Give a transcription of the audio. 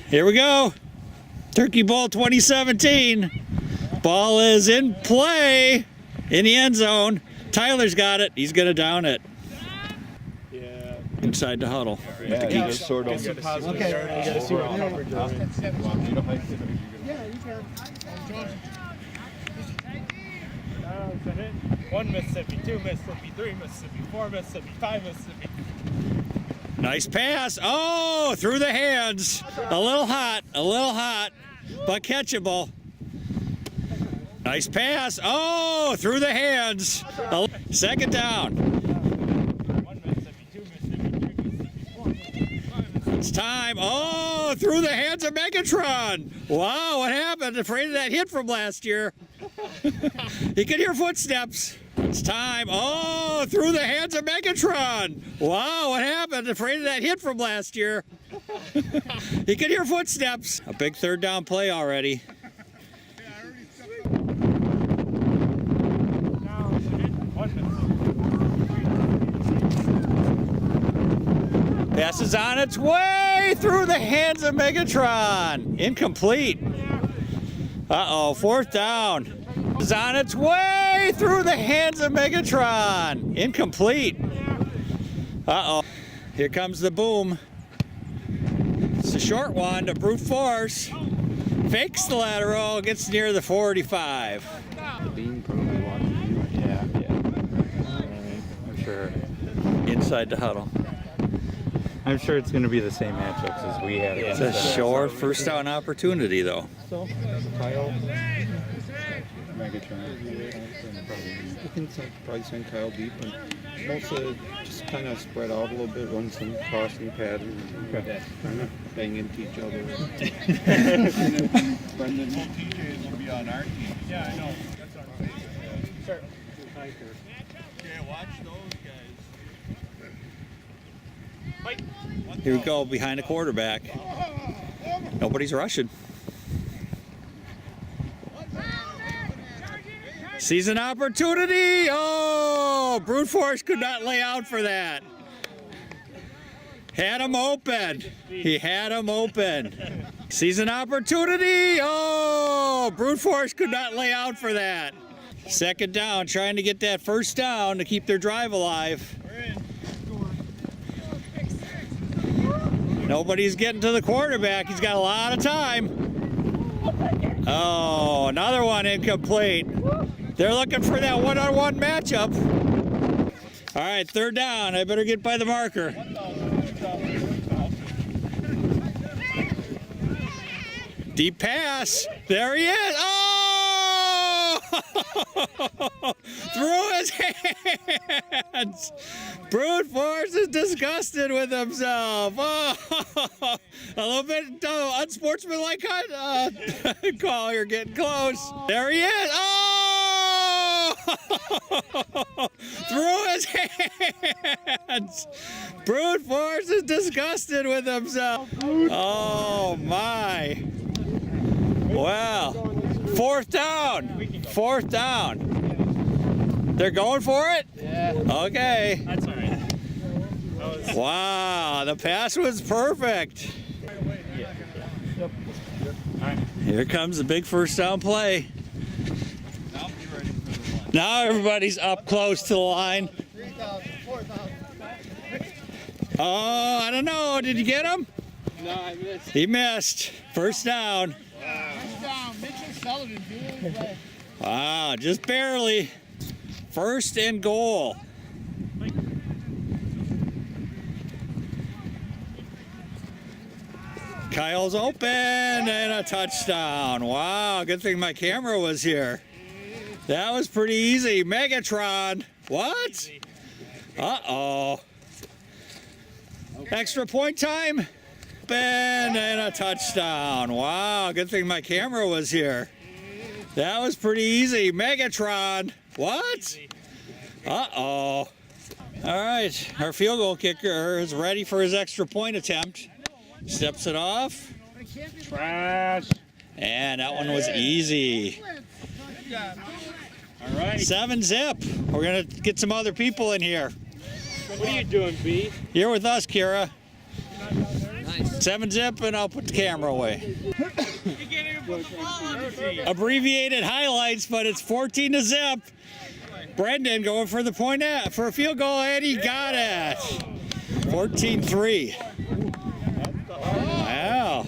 Here we go. Turkey Bowl 2017. Ball is in play in the end zone. Tyler's got it. He's going to down it. Yeah. Inside the huddle. Yeah, the just sort of. Okay. Yeah, you can. 1 Mississippi, 2 Mississippi, 3 Mississippi, 4 Mississippi, 5 Mississippi. Nice pass. Oh, through the hands. A little hot, but catchable. Nice pass. Oh, through the hands. Second down. 1 Mississippi, 2 Mississippi, 3 Mississippi, 4 Mississippi, 5 Mississippi. It's time. Oh, through the hands of Megatron. Wow, what happened? Afraid of that hit from last year. He could hear footsteps. It's time. Oh, through the hands of Megatron. Wow, what happened? Afraid of that hit from last year. He could hear footsteps. A big third down play already. Pass is on its way through the hands of Megatron. Incomplete. Uh-oh, fourth down. Is on its way through the hands of Megatron. Incomplete. Uh-oh. Here comes the boom. It's a short one to brute force. Fakes the lateral, gets near the 45. The beam probably watching you. Yeah. I'm sure. Inside the huddle. I'm sure it's going to be the same matchups as we had. It's a short first down opportunity, though. So, Kyle. Megatron. I think probably send Kyle deep and most of it just kind of spread out a little bit, run some crossing patterns, kind of bang into each other. Brendan, TJ will be on our team. Yeah, I know. That's our face. Sure. Okay, watch those guys. Fight. Here we go, behind the quarterback. Nobody's rushing. Sees an opportunity. Oh, brute force could not lay out for that. Had him open. He had him open. Sees an opportunity. Oh, brute force could not lay out for that. Second down, trying to get that first down to keep their drive alive. Nobody's getting to the quarterback. He's got a lot of time. Oh, another one incomplete. They're looking for that one-on-one matchup. All right, third down. I better get by the marker. Deep pass. There he is. Oh! Through his hands. Brute force is disgusted with himself. Oh, a little bit unsportsmanlike call. You're getting close. There he is. Oh! Through his hands. Brute force is disgusted with himself. Oh my. Wow. Fourth down. Fourth down. They're going for it? Yeah. Okay. That's all right. Wow, the pass was perfect. Here comes the big first down play. Now everybody's up close to the line. 3,000, 4,000. Oh, I don't know. Did you get him? No, I missed. He missed. First down. Wow, just barely. First and goal. Kyle's open and a touchdown. Wow, good thing my camera was here. That was pretty easy. Megatron. What? Uh-oh. Extra point time. Open and a touchdown. Wow, good thing my camera was here. That was pretty easy. Megatron. What? Uh-oh. All right, our field goal kicker is ready for his extra point attempt. Steps it off. Trash. And that one was easy. All right. 7-zip. We're going to get some other people in here. What are you doing, B? You're with us, Kira. 7-zip, and I'll put the camera away. Abbreviated highlights, but it's 14-zip. Brendan going for the point for a field goal, and he got it. 14-3. Wow.